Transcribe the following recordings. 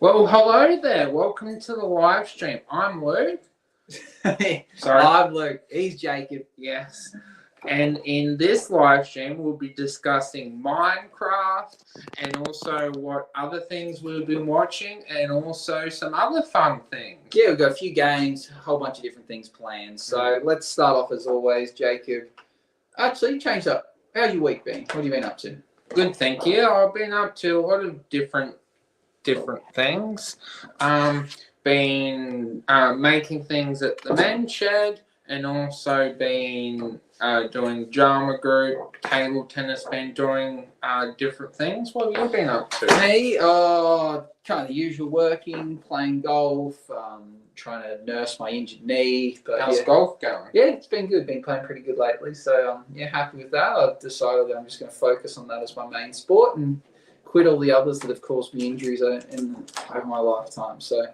Well, hello there. Welcome to the live stream. I'm Luke. Sorry. I'm Luke. He's Jacob. Yes. And in this live stream, we'll be discussing Minecraft and also what other things we've been watching and also some other fun things. Yeah, we've got a few games, a whole bunch of different things planned. So let's start off as always, Jacob. Actually, change up. How's your week been? What have you been up to? Good, thank you. I've been up to a lot of different things. Been making things at the men's shed and also been doing drama group, table tennis, been doing different things. What have you been up to? Me, kind of the usual working, playing golf, trying to nurse my injured knee. But How's golf going? Yeah, it's been good. Been playing pretty good lately. So happy with that. I've decided that I'm just going to focus on that as my main sport and quit all the others that have caused me injuries over my lifetime. So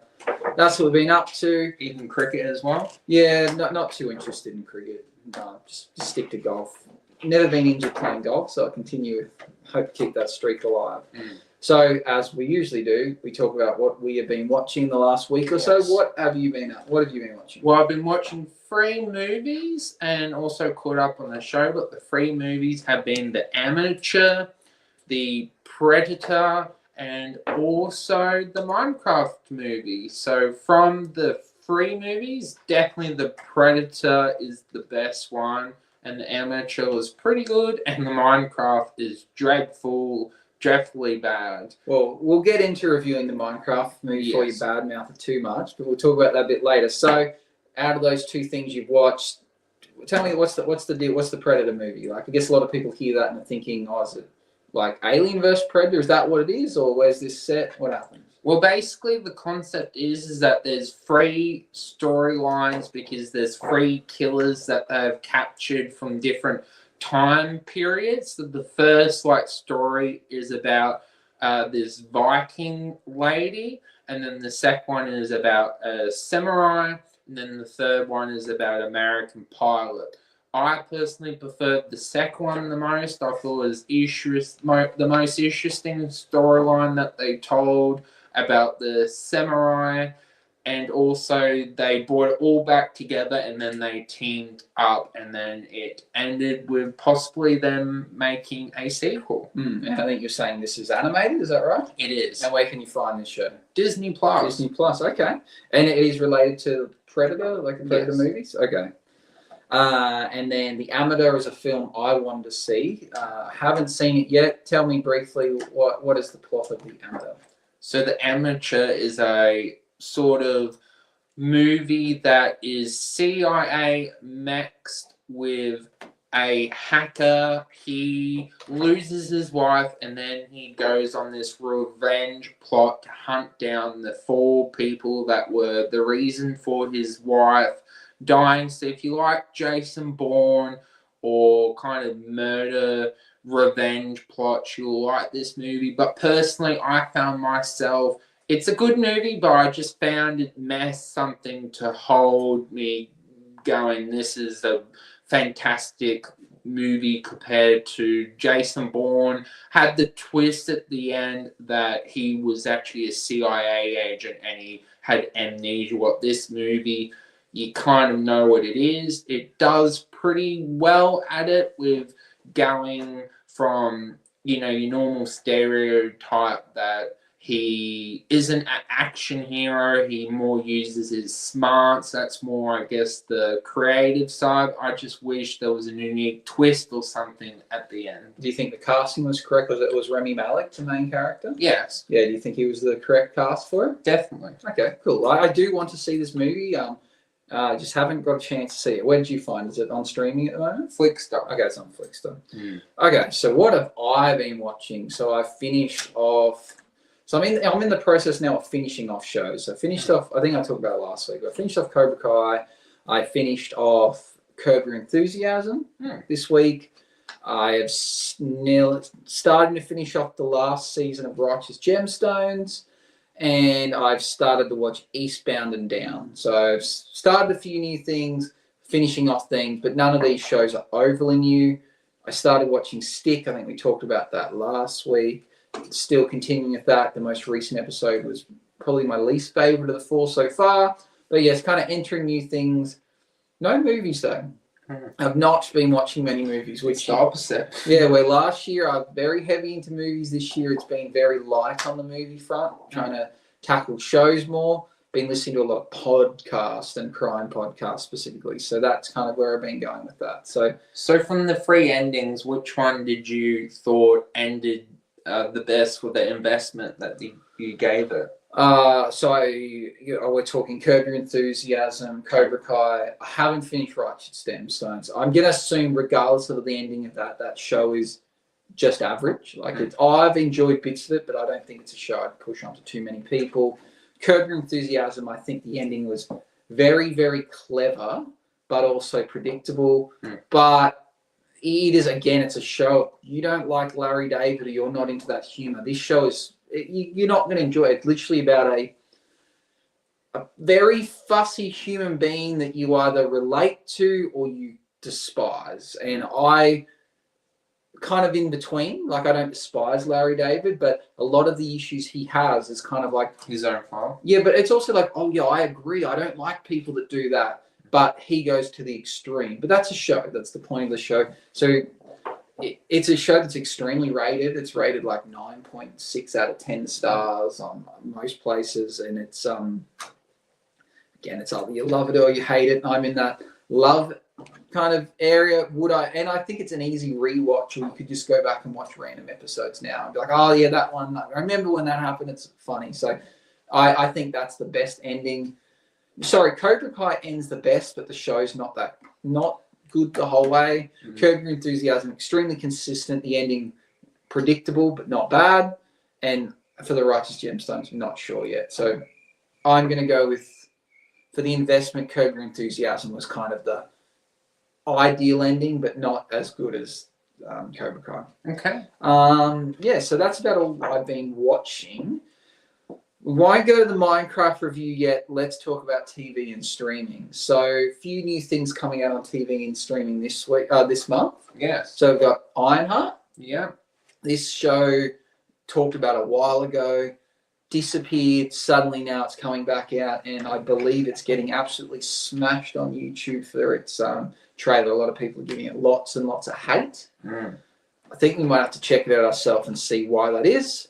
that's what we've been up to. Even cricket as well? Yeah, not too interested in cricket. No, just stick to golf. Never been injured playing golf, so I hope to keep that streak alive. So, as we usually do, we talk about what we have been watching the last week or so. What have you been watching? Well, I've been watching 3 movies and also caught up on the show, but the 3 movies have been The Amateur, The Predator, and also the Minecraft movie. So from the 3 movies, definitely The Predator is the best one, and The Amateur was pretty good, and the Minecraft is dreadfully bad. Well, we'll get into reviewing the Minecraft movie before you badmouth it too much, but we'll talk about that a bit later. So, out of those 2 things you've watched, tell me what's the deal? What's the Predator movie like? I guess a lot of people hear that and are thinking, oh, is it like Alien vs Predator? Is that what it is, or where's this set? What happens? Well, basically, the concept is that there's 3 storylines because there's 3 killers that they've captured from different time periods. So the first story is about this Viking lady, and then the second one is about a samurai, and then the third one is about American pilot. I personally preferred the second one the most. I thought it was the most interesting storyline that they told about the samurai, and also they brought it all back together and then they teamed up, and then it ended with possibly them making a sequel. And I think you're saying this is animated, is that right? It is. And where can you find this show? Disney Plus. Disney Plus, okay. And it is related to Predator, like the Predator movies? Okay. And then The Amateur is a film I wanted to see. Haven't seen it yet. Tell me briefly, what is the plot of The Amateur? So The Amateur is a sort of movie that is CIA mixed with a hacker. He loses his wife and then he goes on this revenge plot to hunt down the 4 people that were the reason for his wife dying. So if you like Jason Bourne or kind of murder revenge plots, you'll like this movie. But personally, I found myself, it's a good movie, but I just found it missed something to hold me going. This is a fantastic movie compared to Jason Bourne. Had the twist at the end that he was actually a CIA agent and he had amnesia. What this movie, you kind of know what it is. It does pretty well at it with going from, your normal stereotype that he isn't an action hero. He more uses his smarts. That's more, I guess, the creative side. I just wish there was a unique twist or something at the end. Do you think the casting was correct? Was Rami Malek the main character? Yes. Yeah, do you think he was the correct cast for it? Definitely. Okay, cool. I do want to see this movie. Just haven't got a chance to see it. Where did you find it? Is it on streaming at the moment? Flickstar. Okay, it's on Flickstar. Okay, so what have I been watching? So I finished off... So I'm in the process now of finishing off shows. So I finished off... I think I talked about it last week. I finished off Cobra Kai. I finished off Curb Your Enthusiasm this week. I have starting to finish off the last season of Righteous Gemstones. And I've started to watch Eastbound and Down. So I've started a few new things, finishing off things, but none of these shows are overly new. I started watching Stick. I think we talked about that last week. Still continuing with that. The most recent episode was probably my least favorite of the 4 so far. But yes, kind of entering new things. No movies though. I've not been watching many movies, which It's the opposite. yeah, where last year I was very heavy into movies. This year it's been very light on the movie front, trying to tackle shows more. Been listening to a lot of podcasts and crime podcasts specifically. So that's kind of where I've been going with that. So from the 3 endings, which one did you thought ended the best with the investment that you gave it? We're talking Curb Your Enthusiasm, Cobra Kai. I haven't finished Righteous Gemstones. I'm gonna assume, regardless of the ending of that show is just average. I've enjoyed bits of it, but I don't think it's a show I'd push onto too many people. Curb Your Enthusiasm, I think the ending was very, very clever, but also predictable. But it is, again, it's a show. You don't like Larry David or you're not into that humor. This show is, you're not going to enjoy it. It's literally about a very fussy human being that you either relate to or you despise. And I kind of in between. Like, I don't despise Larry David, but a lot of the issues he has is kind of like his own fault. Yeah, but it's also like, oh yeah, I agree. I don't like people that do that. But he goes to the extreme. But that's a show. That's the point of the show. So it's a show that's extremely rated. It's rated like 9.6 out of 10 stars on most places. And it's, again, it's either you love it or you hate it. I'm in that love kind of area. And I think it's an easy rewatch, or you could just go back and watch random episodes now and be like, oh yeah, that one, I remember when that happened. It's funny. So I think that's the best ending. Sorry, Cobra Kai ends the best, but the show's not good the whole way. Curb Your Enthusiasm, extremely consistent. The ending, predictable, but not bad. And for the Righteous Gemstones, I'm not sure yet. So I'm going to go with, for the investment, Curb Your Enthusiasm was kind of the ideal ending, but not as good as Cobra Kai. Okay. Yeah, so that's about all I've been watching. We won't go to the Minecraft review yet. Let's talk about TV and streaming. So, a few new things coming out on TV and streaming this month. Yes. So we've got Ironheart. Yeah. This show, talked about a while ago, disappeared. Suddenly now it's coming back out, and I believe it's getting absolutely smashed on YouTube for its trailer. A lot of people are giving it lots and lots of hate. I think we might have to check it out ourselves and see why that is.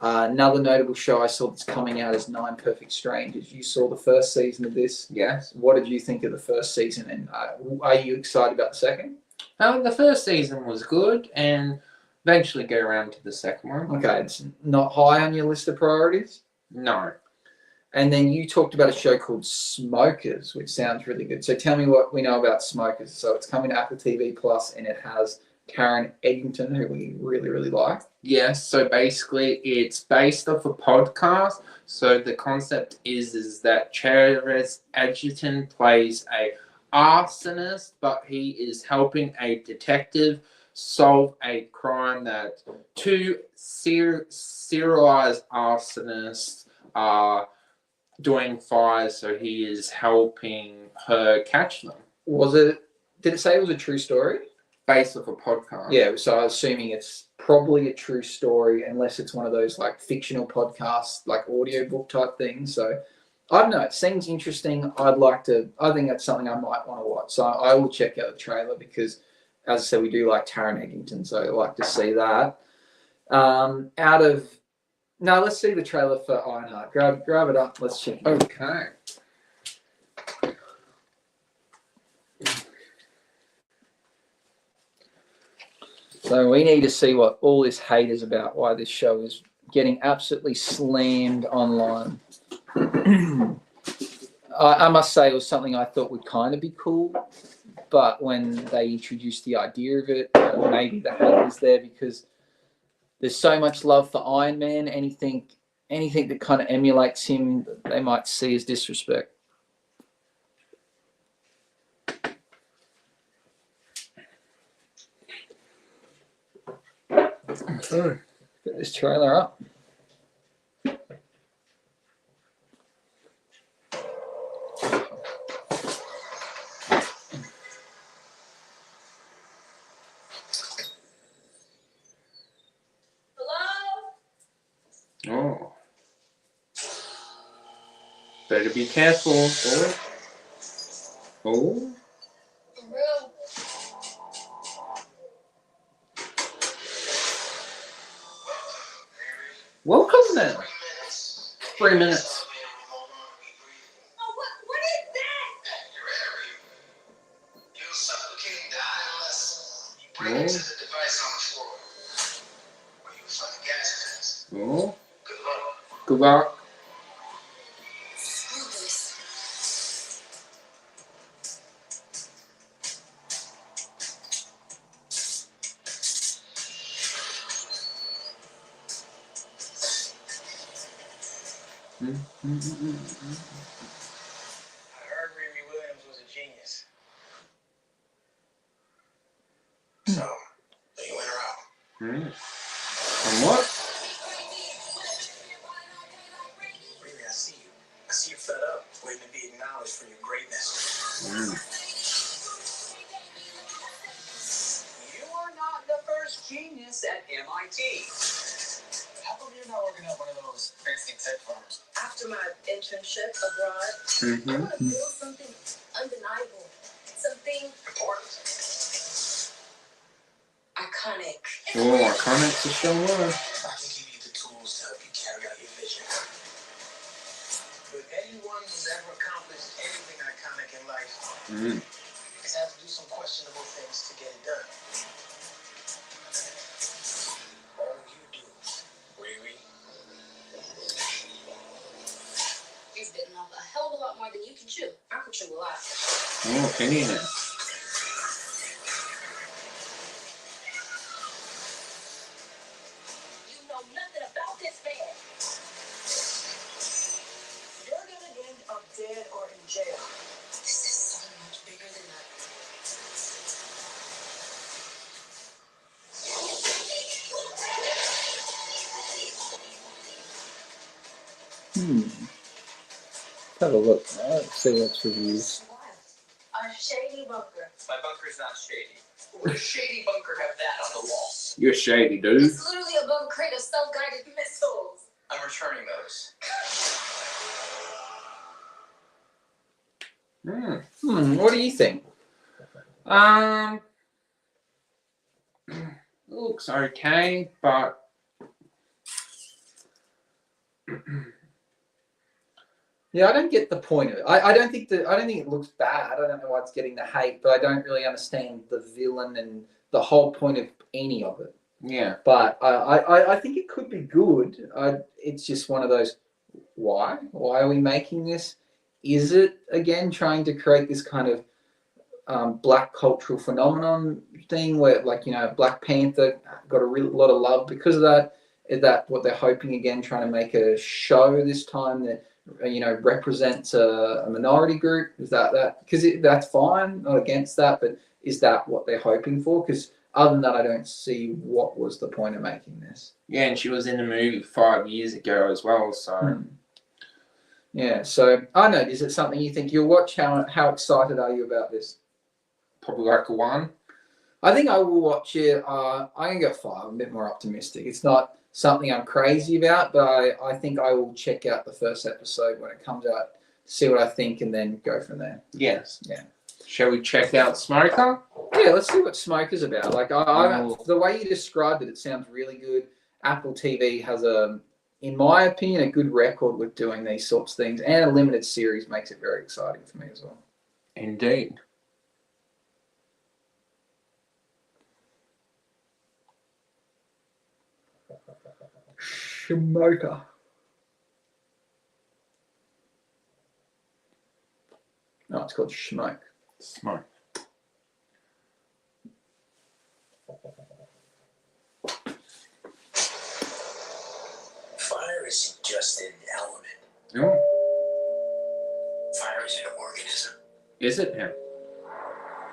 Another notable show I saw that's coming out is 9 Perfect Strangers. You saw the first season of this. Yes. What did you think of the first season, and are you excited about the second? The first season was good, and eventually get around to the second one. Okay, it's not high on your list of priorities? No. And then you talked about a show called Smokers, which sounds really good. So tell me what we know about Smokers. So it's coming to Apple TV Plus, and it has Taron Egerton, who we really, really like. Yes, so basically it's based off a podcast. So the concept is that Taron Egerton plays a arsonist, but he is helping a detective solve a crime that 2 serialized arsonists are doing fires, so he is helping her catch them. Did it say it was a true story? Based off a podcast. Yeah, so I'm assuming it's probably a true story, unless it's one of those like fictional podcasts, like audiobook type things. So I don't know. It seems interesting. I think that's something I might want to watch. So I will check out the trailer because, as I said, we do like Taron Egerton, so I like to see that. Let's see the trailer for Ironheart. Grab it up. Let's check it out. Okay. So we need to see what all this hate is about, why this show is getting absolutely slammed online. I must say it was something I thought would kind of be cool, but when they introduced the idea of it, maybe the hate was there because there's so much love for Iron Man. Anything that kind of emulates him, they might see as disrespect. Get this trailer up. Oh. Better be careful. Oh. Oh. Welcome then. 3 minutes. Oh, what is that? You're suffocating to high unless you bring it to the device on the floor. Where you find the gas vents. Oh. Good luck. Good luck. Screw this. I heard Riri Williams was a genius. So, are you in or out? And what? Riri, I see you. I see you fed up, waiting to be acknowledged for your greatness. You are not the first genius at MIT. How come you're not working at one of those fancy tech firms? After my internship abroad, I want to build something undeniable. Something important. Iconic. Oh, iconic to show up. I can give you the tools to help you carry out your vision. But anyone who's ever accomplished anything iconic in life has had to do some questionable things to get it done. All you do, Riri. You've bitten off a hell of a lot more than you can chew. I could chew a lot. Oh, penny now. You know nothing about this man. You're gonna end up dead or in jail. This is so much bigger than Have a look. Let's see what's reviews. a shady bunker. My bunker's not shady. Where does shady bunker have that on the wall? You're shady, dude. It's literally a bunker crate of self-guided missiles. I'm returning those. What do you think? Looks okay, but Yeah, I don't get the point of it. I don't think it looks bad. I don't know why it's getting the hate, but I don't really understand the villain and the whole point of any of it. yeah. But I think it could be good. It's just one of those. Why? Why are we making this? Is it again trying to create this kind of black cultural phenomenon thing where, like, Black Panther got a lot of love because of that? Is that what they're hoping again, trying to make a show this time that represents a minority group? Is that because that's fine, not against that, but is that what they're hoping for? Because other than that, I don't see what was the point of making this. Yeah, and she was in the movie 5 years ago as well, so. Yeah, so I know. Is it something you think you'll watch? How excited are you about this? Probably like a 1. I think I will watch it. I'm going to go 5. I'm a bit more optimistic. It's not something I'm crazy about, but I think I will check out the first episode when it comes out, see what I think, and then go from there. Yes. Yeah. Shall we check out Smoker? Yeah, let's see what Smoker's about. Like, the way you described it, it sounds really good. Apple TV has in my opinion, a good record with doing these sorts of things, and a limited series makes it very exciting for me as well. Indeed. Smoker. No, it's called Smoke. Smoke. Fire isn't just an element. Oh, Fire is an organism. is it now?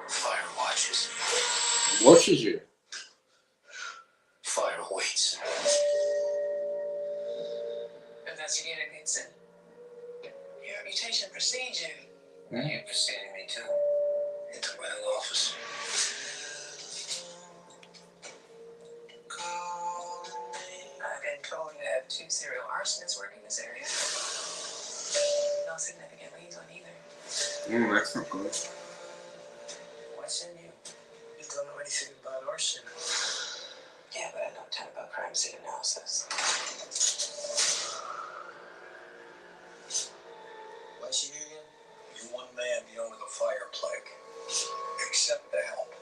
Fire watches. Watches you. Fire waits. If that's your getting it, your reputation precedes you. You preceded me too. Into my office. I've been told you have 2 serial arsonists working this area. all significant leads on either. That's not good. Why send you? You don't know anything about arson. Yeah, but I know a ton about crime scene analysis. Why is she here again? You're one man dealing with a fire plague. Accept the help.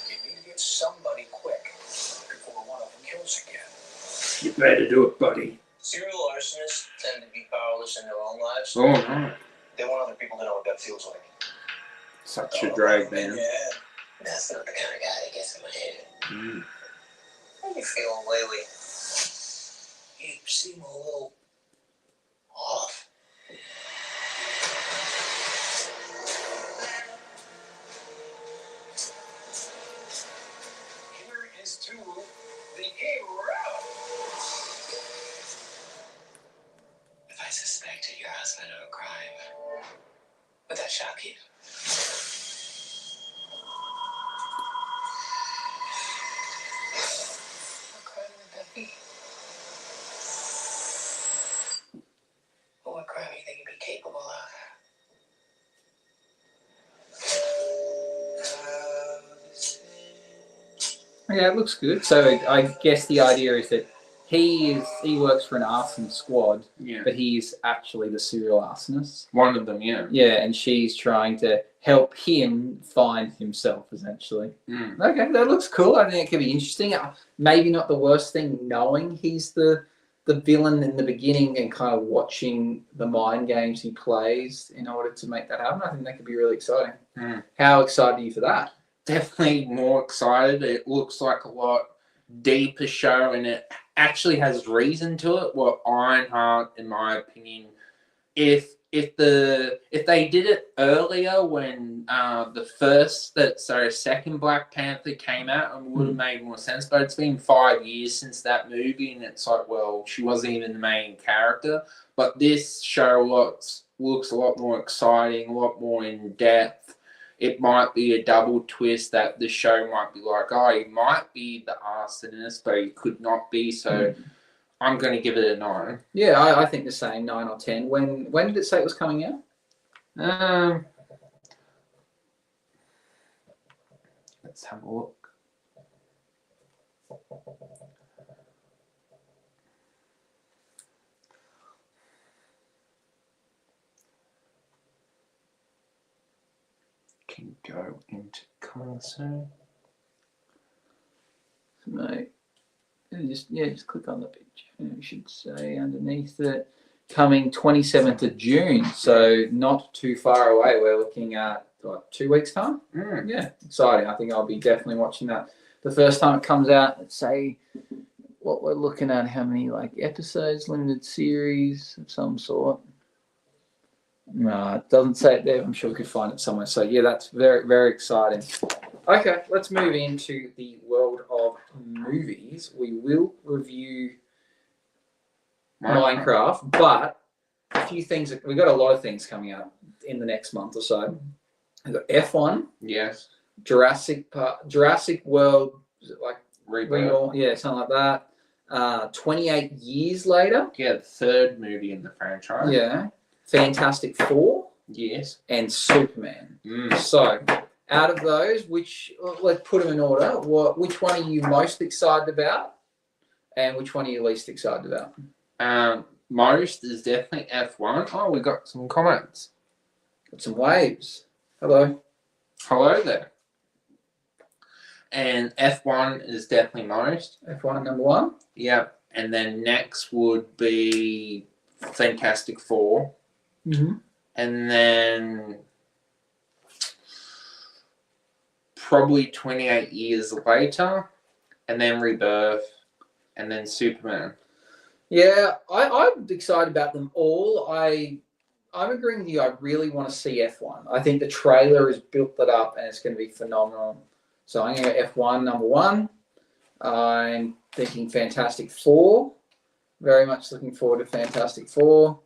You need to get somebody quick before one of them kills again. You better do it, buddy. Serial arsonists tend to be powerless in their own lives. Oh no. They want other people to know what that feels like. Such a drag, man. Yeah. That's not the kind of guy that gets in my head. Mm. How you feeling lately? You seem a little off. Here is to the hero. If I suspected your husband of a crime, would that shock you? What crime would that be? Or what crime do you think you'd be capable of? Yeah, it looks good. So I guess the idea is that he works for an arson squad, Yeah. but he's actually the serial arsonist. One of them, yeah. Yeah, and she's trying to help him find himself, essentially. Mm. Okay, that looks cool. I think it could be interesting. Maybe not the worst thing knowing he's the villain in the beginning and kind of watching the mind games he plays in order to make that happen. I think that could be really exciting. Mm. How excited are you for that? Definitely more excited. It looks like a lot deeper show, and it actually has reason to it. Well, Ironheart, in my opinion, if they did it earlier when the second Black Panther came out, it would have made more sense. But it's been 5 years since that movie, and it's like, well, she wasn't even the main character. But this show looks a lot more exciting, a lot more in depth. It might be a double twist that the show might be like, oh, he might be the arsonist, but he could not be. So I'm going to give it a 9. Yeah, I think the same, 9 or 10. When did it say it was coming out? Let's have a look. Can go into console. Mate, just click on the picture. It should say underneath it, coming 27th of June. So not too far away. We're looking at 2 weeks time. Yeah, exciting. I think I'll be definitely watching that. The first time it comes out, let's say what we're looking at, how many episodes, limited series of some sort. No, it doesn't say it there. I'm sure we could find it somewhere. So yeah, that's very, very exciting. Okay, let's move into the world of movies. We will review Minecraft, but a few things. We've got a lot of things coming out in the next month or so. We've got F1. Yes. Jurassic World, is it like Rebirth. yeah, something like that. 28 years later. Yeah, the third movie in the franchise. Yeah. Fantastic Four. Yes. And Superman. Mm. So, out of those, let's put them in order. Which one are you most excited about, and which one are you least excited about? Most is definitely F1. Oh, we got some comments. Got some waves. Hello. Hello there. And F1 is definitely most. F1 number 1. Yeah. And then next would be Fantastic Four. Mm-hmm. And then probably 28 years later. And then Rebirth. And then Superman. Yeah, I'm excited about them all. I'm agreeing with you. I really want to see F1. I think the trailer has built that up and it's going to be phenomenal. So I'm going to go F1 number 1. I'm thinking Fantastic Four. Very much looking forward to Fantastic Four.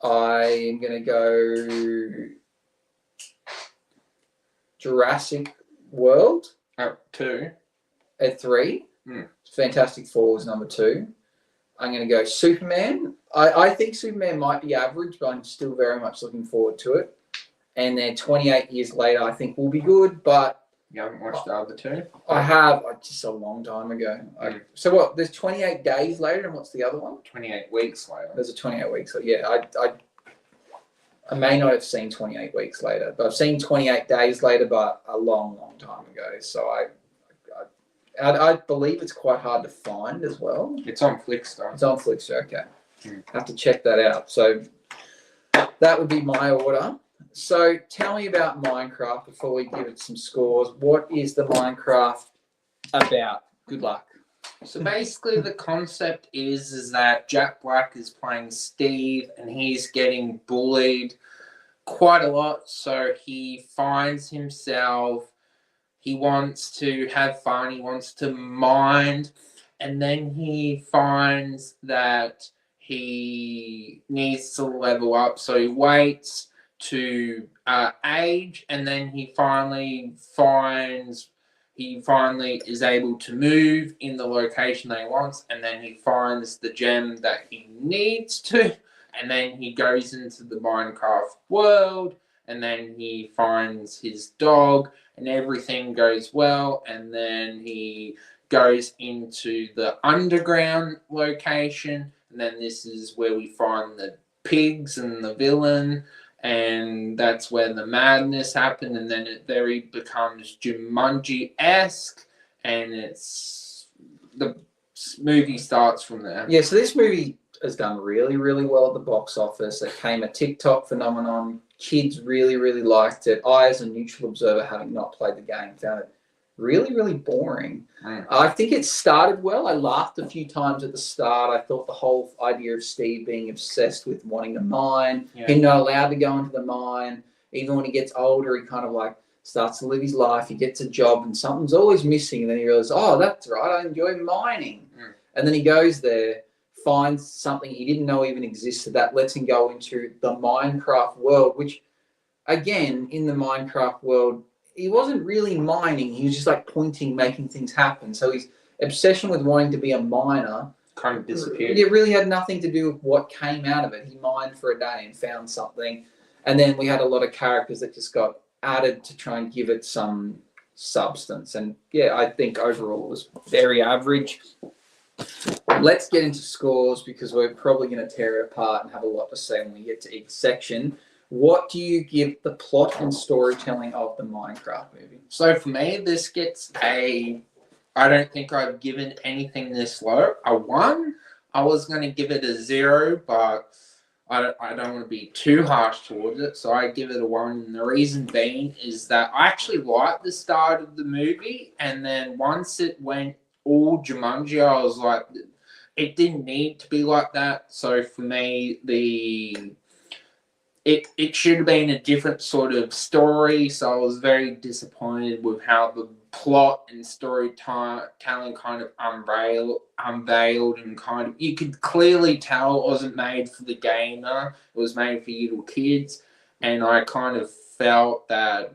I'm going to go Jurassic World. Oh, 2. At 3. Mm. Fantastic Four is number 2. I'm going to go Superman. I think Superman might be average, but I'm still very much looking forward to it. And then 28 years later, I think will be good, but You haven't watched the other two? I have just a long time ago. So what? There's 28 days later, and what's the other one? 28 weeks later. There's a 28 weeks. So yeah, I may not have seen 28 weeks later, but I've seen 28 days later, but a long, long time ago. So I believe it's quite hard to find as well. It's on Flickster. It's on Flickster. Okay, Hmm. have to check that out. So that would be my order. So tell me about Minecraft before we give it some scores. What is the Minecraft about? Good luck. So basically, the concept is that Jack Black is playing Steve, and he's getting bullied quite a lot. So he finds himself. He wants to have fun. He wants to mine, and then he finds that he needs to level up. So he waits to age, and then he finally is able to move in the location that he wants, and then he finds the gem that he needs to, and then he goes into the Minecraft world, and then he finds his dog, and everything goes well, and then he goes into the underground location, and then this is where we find the pigs and the villain, and that's where the madness happened, and then it very becomes Jumanji-esque, and the movie starts from there. Yeah, so this movie has done really, really well at the box office. It became a TikTok phenomenon. Kids really, really liked it. I, as a neutral observer, having not played the game, found it really, really boring. I think it started well. I laughed a few times at the start. I thought the whole idea of Steve being obsessed with wanting to mine, him not allowed to go into the mine. Even when he gets older, he kind of like starts to live his life. He gets a job and something's always missing. And then he realizes, oh, that's right, I enjoy mining. And then he goes there, finds something he didn't know even existed that lets him go into the Minecraft world, which, again, in the Minecraft world, he wasn't really mining. He was just like pointing, making things happen. So his obsession with wanting to be a miner kind of disappeared. It really had nothing to do with what came out of it. He mined for a day and found something. And then we had a lot of characters that just got added to try and give it some substance. And yeah, I think overall it was very average. Let's get into scores because we're probably going to tear it apart and have a lot to say when we get to each section. What do you give the plot and storytelling of the Minecraft movie? So for me, this gets I don't think I've given anything this low. A 1. I was going to give it a 0, but I don't want to be too harsh towards it. So I give it a 1. And the reason being is that I actually liked the start of the movie. And then once it went all Jumanji, I was like, it didn't need to be like that. So for me, it should have been a different sort of story, so I was very disappointed with how the plot and storytelling kind of unveiled and kind of, you could clearly tell it wasn't made for the gamer, it was made for little kids, and I kind of felt that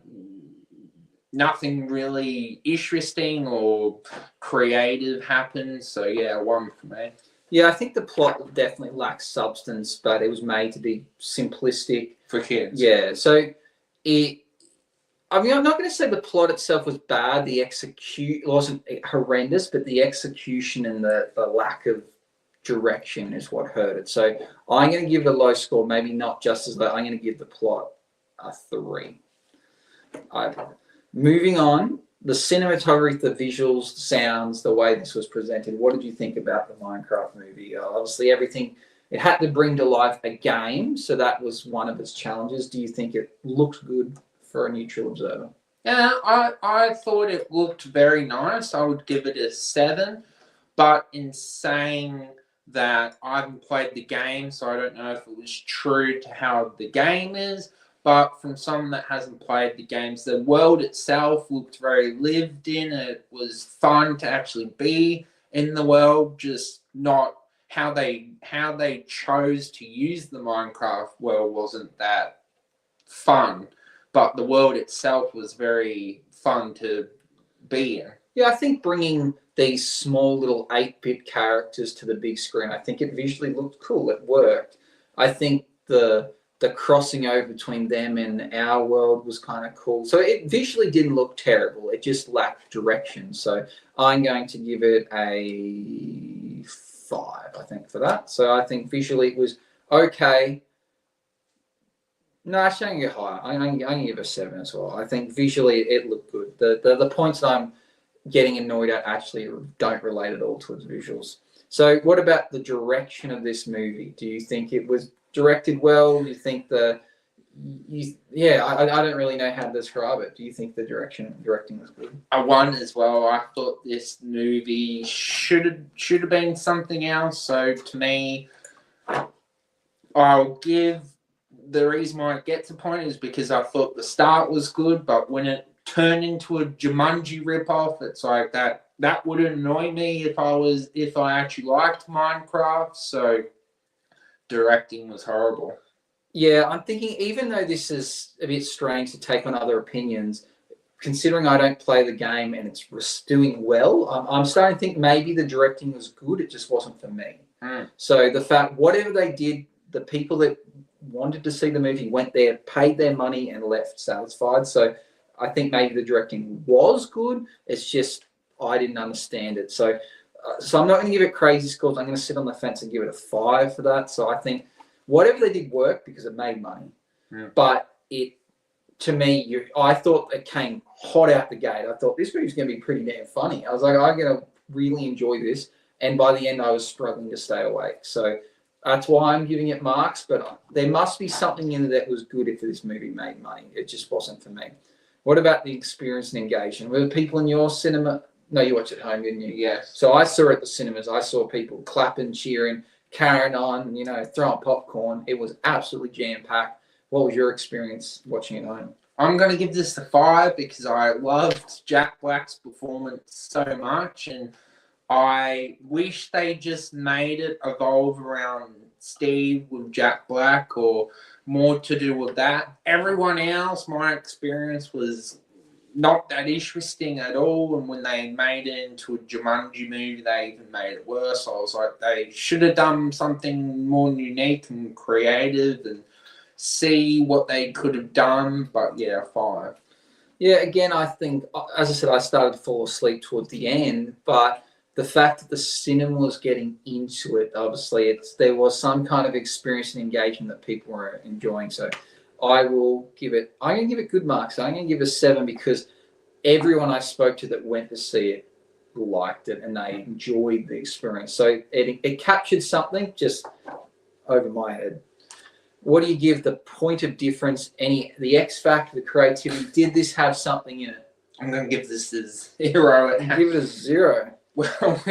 nothing really interesting or creative happened, so yeah, 1 for me. Yeah, I think the plot definitely lacks substance, but it was made to be simplistic. For kids. Yeah, so I'm not going to say the plot itself was bad. It wasn't horrendous, but the execution and the lack of direction is what hurt it. So I'm going to give it a low score, maybe not just as low. I'm going to give the plot a 3. Moving on. The cinematography, the visuals, the sounds, the way this was presented. What did you think about the Minecraft movie? Obviously, everything, it had to bring to life a game, so that was one of its challenges. Do you think it looked good for a neutral observer? Yeah, I thought it looked very nice. I would give it a 7. But in saying that, I haven't played the game, so I don't know if it was true to how the game is. But from someone that hasn't played the games, the world itself looked very lived in. It was fun to actually be in the world, just not how they chose to use the Minecraft world wasn't that fun. But the world itself was very fun to be in. Yeah, I think bringing these small little 8-bit characters to the big screen. I think it visually looked cool. It worked. I think the crossing over between them and our world was kind of cool. So it visually didn't look terrible. It just lacked direction. So I'm going to give it a 5, I think, for that. So I think visually it was okay. No, actually, I'm going to get higher. I'm going to give it a 7 as well. I think visually it looked good. The points that I'm getting annoyed at actually don't relate at all to its visuals. So what about the direction of this movie? Do you think it was directed well? Do you think I don't really know how to describe it. Do you think the directing was good? I won as well. I thought this movie should have been something else. So to me, I'll give the reason why it gets a point is because I thought the start was good, but when it turned into a Jumanji ripoff, it's like that would annoy me if I actually liked Minecraft. So directing was horrible. Yeah, I'm thinking, even though this is a bit strange to take on other opinions, considering I don't play the game and it's doing well, I'm starting to think maybe the directing was good, it just wasn't for me. So the fact, whatever they did, the people that wanted to see the movie went there, paid their money and left satisfied. So I think maybe the directing was good, it's just I didn't understand it. So I'm not going to give it crazy scores. I'm going to sit on the fence and give it a 5 for that. So I think whatever they did worked because it made money. Yeah. But to me, I thought it came hot out the gate. I thought this movie's going to be pretty damn funny. I was like, I'm going to really enjoy this. And by the end, I was struggling to stay awake. So that's why I'm giving it marks. But there must be something in it that was good if this movie made money. It just wasn't for me. What about the experience and engagement? Were the people in your cinema? No, you watched it at home, didn't you? Yes. So I saw it at the cinemas. I saw people clapping, cheering, carrying on, throwing popcorn. It was absolutely jam-packed. What was your experience watching it at home? I'm going to give this a 5 because I loved Jack Black's performance so much, and I wish they just made it evolve around Steve with Jack Black or more to do with that. Everyone else, my experience was not that interesting at all, and when they made it into a Jumanji movie, they even made it worse. I was like, they should have done something more unique and creative and see what they could have done. But yeah, 5. Yeah, again, I think, as I said, I started to fall asleep towards the end, but the fact that the cinema was getting into it, obviously, there was some kind of experience and engagement that people were enjoying. So I'm going to give it good marks. I'm going to give it a 7 because everyone I spoke to that went to see it liked it and they enjoyed the experience. So it captured something just over my head. What do you give the point of difference, the X factor, the creativity? Did this have something in it? I'm going to give this a 0. Give it a 0. Well,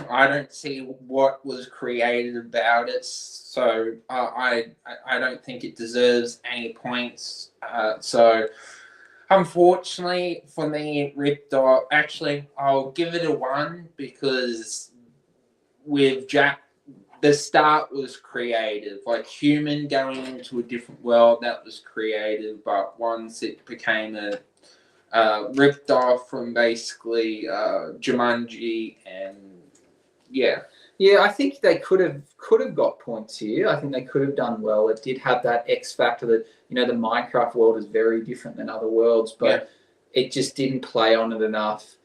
I don't see what was created about it, so I don't think it deserves any points. So, unfortunately for me, it ripped off. Actually, I'll give it a 1 because with Jack, the start was creative. Like human going into a different world, that was creative. But once it became ripped off from basically Jumanji, and yeah, I think they could have got points here. I think they could have done well. It did have that X factor that the Minecraft world is very different than other worlds, but it just didn't play on it enough.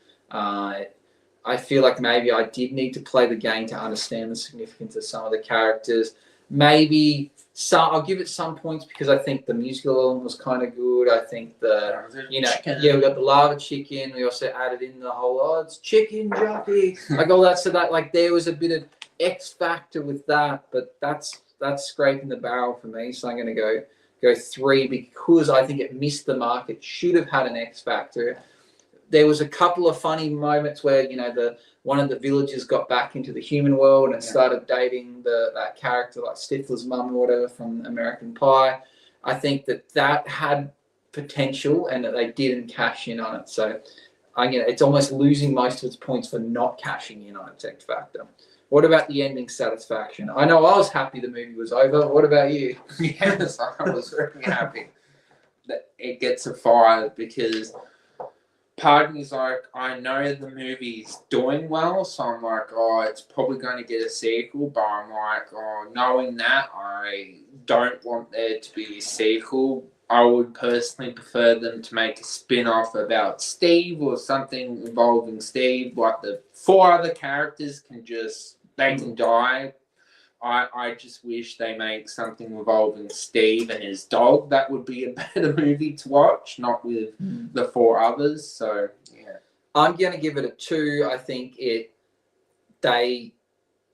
I feel like maybe I did need to play the game to understand the significance of some of the characters. Maybe I'll give it some points because I think the musical element was kind of good. I think we got the lava chicken. We also added in the whole, it's chicken jockey, like all that. So that there was a bit of X factor with that, but that's scraping the barrel for me. So I'm going to go 3 because I think it missed the mark. It should have had an X factor. There was a couple of funny moments where one of the villagers got back into the human world and started dating that character like Stifler's mum or whatever from American Pie. I think that had potential and that they didn't cash in on it. So it's almost losing most of its points for not cashing in on its X factor. What about the ending satisfaction? I know I was happy the movie was over. What about you? Yes, I was very happy that it gets a 5 because part of me's like, I know the movie's doing well, so I'm like, oh, it's probably going to get a sequel, but I'm like, oh, knowing that, I don't want there to be a sequel. I would personally prefer them to make a spin-off about Steve or something involving Steve, like the 4 other characters can die. I just wish they make something involving Steve and his dog. That would be a better movie to watch, not with the 4 others. So yeah, I'm going to give it a 2. I think they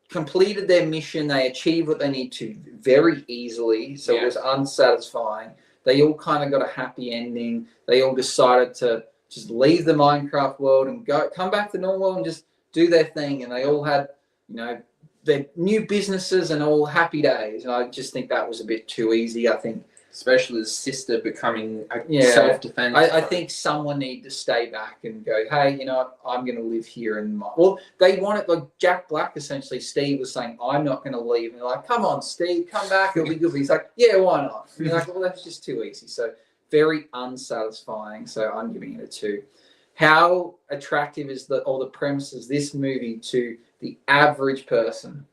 completed their mission. They achieved what they need to very easily. So it was unsatisfying. They all kind of got a happy ending. They all decided to just leave the Minecraft world and come back to normal and just do their thing. And they all had, their new businesses and all happy days. And I just think that was a bit too easy. I think, especially his sister becoming a self-defense. I think someone need to stay back and go, hey, I'm going to live here in my. Well, they wanted, like Jack Black, essentially, Steve was saying, I'm not going to leave. And they're like, come on, Steve, come back. It'll be good. He's like, yeah, why not? And you're like, well, that's just too easy. So very unsatisfying. So I'm giving it a 2. How attractive is all the premises, this movie, to the average person?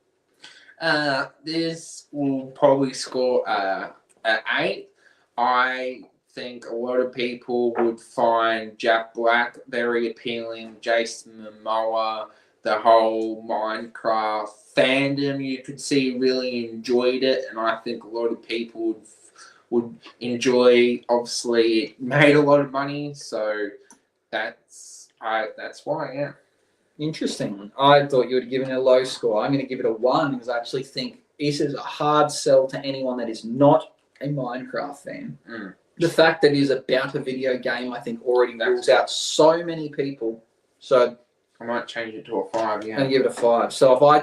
This will probably score an 8. I think a lot of people would find Jack Black very appealing, Jason Momoa, the whole Minecraft fandom you could see really enjoyed it, and I think a lot of people would enjoy. Obviously, it made a lot of money, so that's why, yeah. Interesting. I thought you would have given it a low score. I'm going to give it a 1 because I actually think this is a hard sell to anyone that is not a Minecraft fan. The fact that it is about a video game, I think, already rules out so many people. So I might change it to a 5. Yeah, and give it a 5. So if I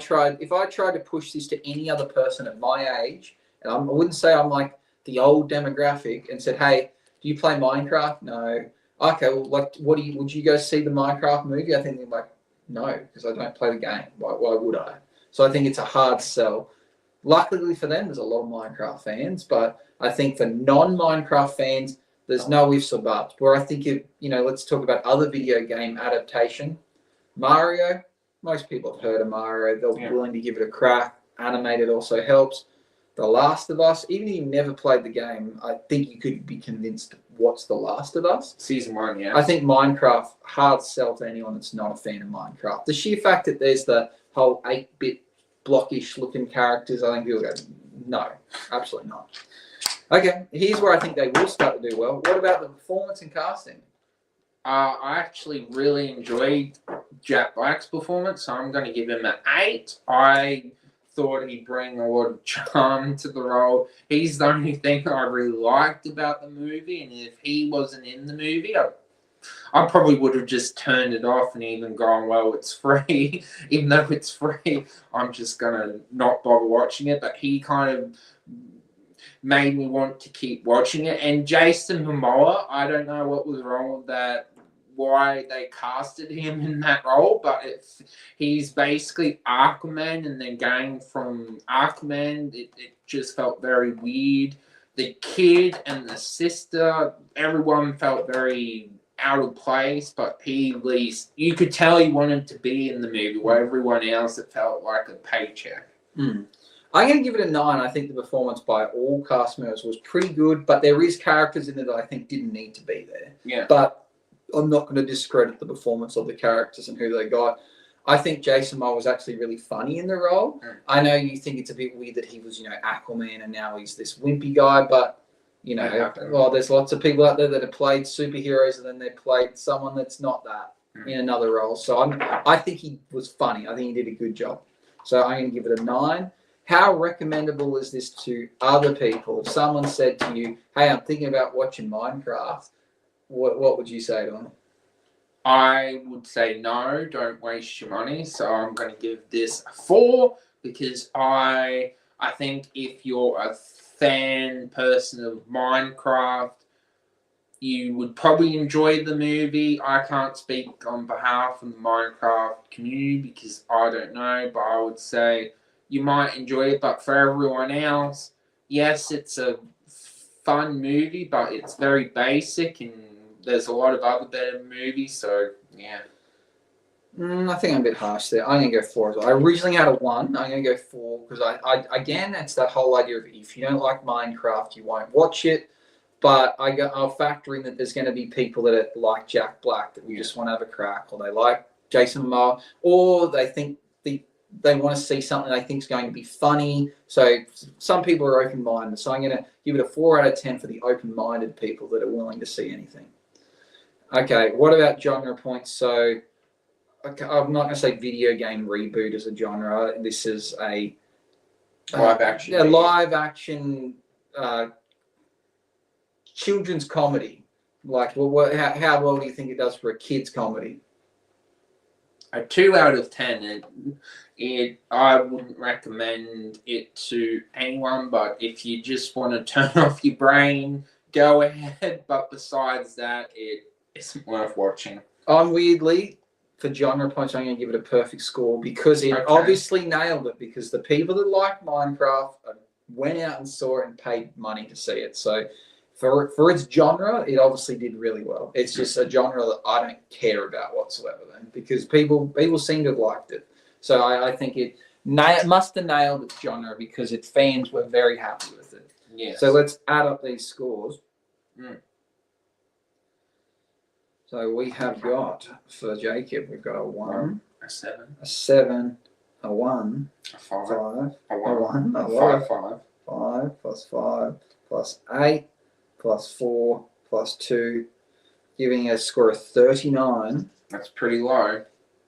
tried to push this to any other person at my age, and I wouldn't say I'm like the old demographic, and said, "Hey, do you play Minecraft?" No. Okay, well, like, would you go see the Minecraft movie? I think they're like, no, because I don't play the game. Why would I? So I think it's a hard sell. Luckily for them, there's a lot of Minecraft fans, but I think for non-Minecraft fans, there's no ifs or buts. Where I think, let's talk about other video game adaptation. Mario, most people have heard of Mario. They're willing to give it a crack. Animated also helps. The Last of Us, even if you never played the game, I think you could be convinced what's The Last of Us. Season 1, yeah. I think Minecraft, hard sell to anyone that's not a fan of Minecraft. The sheer fact that there's the whole 8-bit blockish looking characters, I think people go, no, absolutely not. Okay, here's where I think they will start to do well. What about the performance and casting? I actually really enjoyed Jack Black's performance, so I'm going to give him an 8. I thought he'd bring a lot of charm to the role. He's the only thing I really liked about the movie, and if he wasn't in the movie, I probably would have just turned it off and even gone, well, it's free. Even though it's free, I'm just going to not bother watching it. But he kind of made me want to keep watching it. And Jason Momoa, I don't know what was wrong with that, why they casted him in that role, but he's basically Aquaman, and then going from Aquaman, it just felt very weird. The kid and the sister, everyone felt very out of place, but he at least, you could tell he wanted to be in the movie, where everyone else, it felt like a paycheck. I'm going to give it a 9. I think the performance by all cast members was pretty good, but there is characters in it that I think didn't need to be there. Yeah. But I'm not going to discredit the performance of the characters and who they got. I think Jason Momoa was actually really funny in the role. I know you think it's a bit weird that he was, Aquaman, and now he's this wimpy guy, but, there's lots of people out there that have played superheroes and then they played someone that's not that in another role. So I think he was funny. I think he did a good job. So I'm going to give it a 9. How recommendable is this to other people? If someone said to you, hey, I'm thinking about watching Minecraft, what would you say to them? I would say no, don't waste your money. So I'm going to give this a 4 because I think if you're a fan person of Minecraft, you would probably enjoy the movie. I can't speak on behalf of the Minecraft community because I don't know, but I would say you might enjoy it. But for everyone else, yes, it's a fun movie, but it's very basic and there's a lot of other better movies. So yeah. I think I'm a bit harsh there. I'm going to go 4 as well. I originally had a 1. I'm going to go 4 because I again, it's that whole idea of if you don't like Minecraft, you won't watch it. But I'll factor in that there's going to be people that are like Jack Black that we just want to have a crack, or they like Jason Momoa, or they think they want to see something they think is going to be funny. So some people are open-minded. So I'm going to give it a 4 out of 10 for the open-minded people that are willing to see anything. Okay, what about genre points? So okay, I'm not going to say video game reboot as a genre. This is a Live action. a live action children's comedy. Like, well, how well do you think it does for a kids' comedy? A 2 out of 10. I wouldn't recommend it to anyone, but if you just want to turn off your brain, go ahead. But besides that, it isn't worth watching. I'm weirdly, for genre points, I'm going to give it a perfect score because it obviously nailed it. Because the people that like Minecraft went out and saw it and paid money to see it. So for its genre, it obviously did really well. It's just a genre that I don't care about whatsoever then, because people seem to have liked it. So I think it must have nailed its genre because its fans were very happy with it. Yeah. So let's add up these scores. Mm. So we have got, for Jacob, we've got a 1, A 7, a 7, a 1, a 5, 5, a a 1, 1, a 5, 5, 5. 5 plus 5 plus 8 plus 4 plus 2, giving a score of 39. That's pretty low.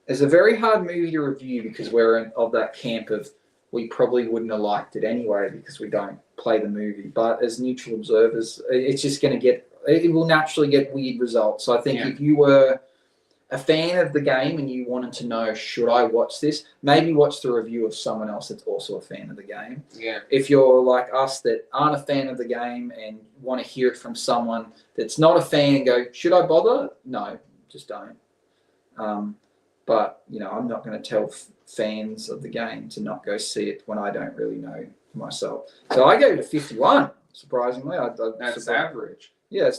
It's a very hard movie to review because we're of that camp of we probably wouldn't have liked it anyway because we don't play the movie. But as neutral observers, it's just going to it will naturally get weird results. So I think if you were a fan of the game and you wanted to know, should I watch this? Maybe watch the review of someone else that's also a fan of the game. Yeah. If you're like us that aren't a fan of the game and want to hear it from someone that's not a fan and go, should I bother? No, just don't. But, I'm not going to tell fans of the game to not go see it when I don't really know myself. So I gave it a 51, surprisingly. That's average. Yeah,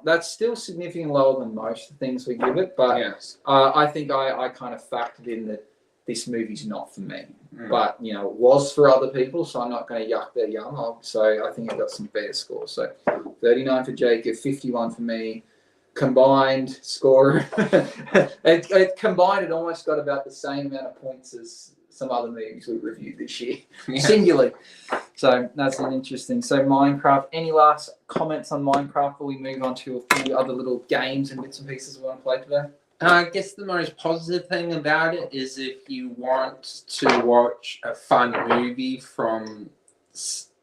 that's still significantly lower than most of the things we give it. But Yes. I think I kind of factored in that this movie's not for me. Mm. But, it was for other people, so I'm not going to yuck their yum. So I think it got some fair scores. So 39 for Jacob, 51 for me. Combined score, it almost got about the same amount of points as some other movies we reviewed this year, singularly. So that's an interesting. So Minecraft. Any last comments on Minecraft before we move on to a few other little games and bits and pieces we want to play today? I guess the most positive thing about it is if you want to watch a fun movie from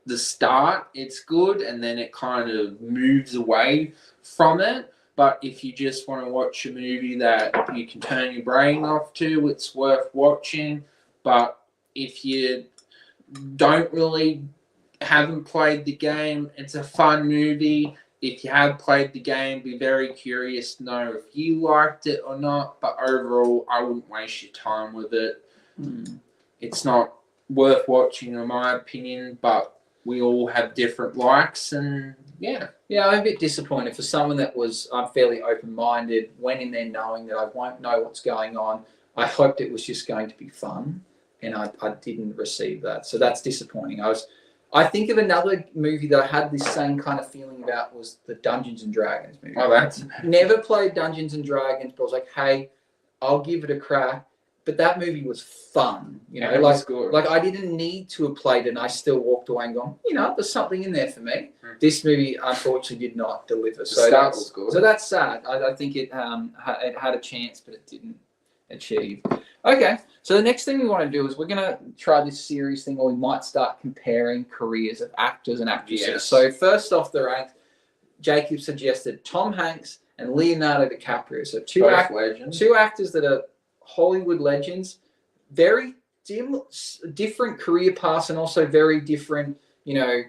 the start, it's good, and then it kind of moves away from it. But if you just want to watch a movie that you can turn your brain off to, it's worth watching. But if you haven't played the game, it's a fun movie. If you have played the game, be very curious to know if you liked it or not. But overall, I wouldn't waste your time with it. It's not worth watching, in my opinion, but we all have different likes, and yeah. Yeah, I'm a bit disappointed for someone that I'm fairly open-minded, went in there knowing that I won't know what's going on. I hoped it was just going to be fun, and I didn't receive that. So that's disappointing. I think of another movie that I had this same kind of feeling about was the Dungeons and Dragons movie. Oh, that's never played Dungeons and Dragons, but I was like, hey, I'll give it a crack. But that movie was fun, it was good. Like I didn't need to have played it, and I still walked away and gone, there's something in there for me. This movie unfortunately did not deliver. So that was good. So that's sad. I think it had a chance, but it didn't achieve. Okay, so the next thing we want to do is we're going to try this series thing, where we might start comparing careers of actors and actresses. Yes. So first off the rank, Jacob suggested Tom Hanks and Leonardo DiCaprio. So two actors that are Hollywood legends, very different career paths, and also very different,